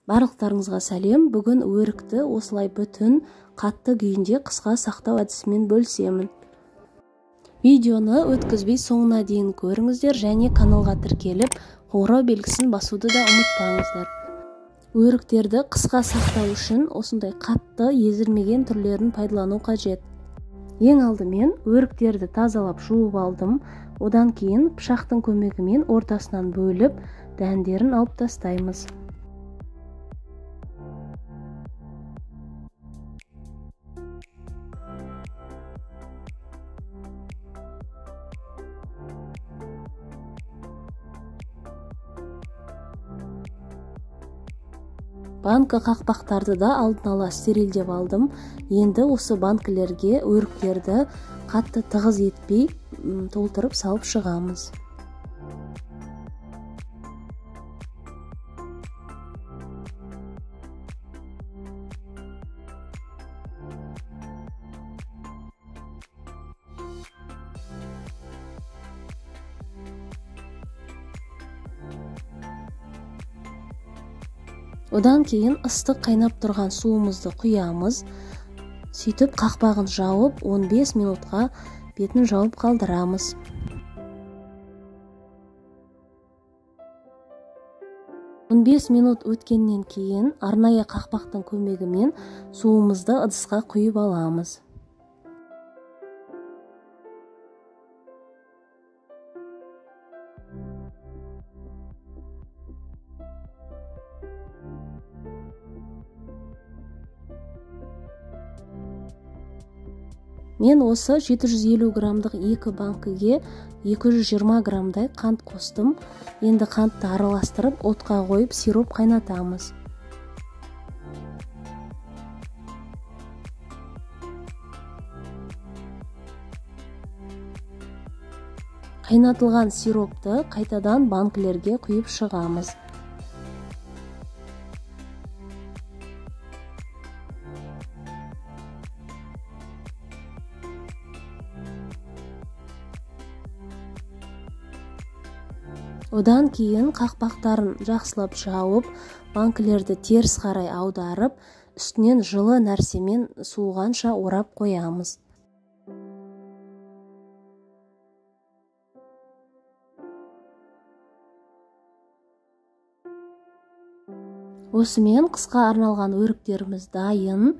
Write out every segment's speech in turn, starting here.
Барлықтарыңызға сәлем. Бүгін өрікті осылай бүтін қатты күйінде қысқа сақтау әдісімен бөлісемін. Видеоны өткізбей соңына дейін көріңіздер және каналға тіркеліп, қоңырау белгісін басуды да ұмытпаңыздар. Өріктерді қысқа сақтау үшін осындай қатты езілмеген түрлерін пайдалану қажет. Ең алдымен өріктерді тазалап жуып алдым. Одан кейін пышақтың көмегімен ортасынан бөліп, дәндерін алып тастаймыз. Банка қақпақтарды да алдын ала стерилдеп алдым. Енді осы банкілерге өріктерді қатты тығыз етпей толтырып салып шығамыз. Одан кейін ыстық қайнап тұрған суымызды құямыз. Сөйтіп қақпағын жауып 15 минутқа бетін жауып қалдырамыз. Он 15 минут өткеннен кейін арнайы қақпақтың көмегімен суымызды ыдысқа құйып аламыз. Мен осы 750 грамдық 2 банкіге 220 грамдай қант қостым. Енді қантты араластырып, отқа қойып, сироп қайнатамыз. Қайнатылған сиропты қайтадан банкілерге құйып шығамыз. Одан кейін қақпақтарын жақсылап жауып, банкілерді теріс қарай аударып, үстінен жылы нәрсемен суығанша орап қоямыз. Осымен қысқа арналған өріктеріміз дайын.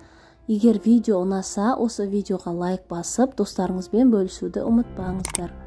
Егер видео ұнаса, осы видеоға лайк басып, достарыңызбен бөлісуді ұмытпаңыздар.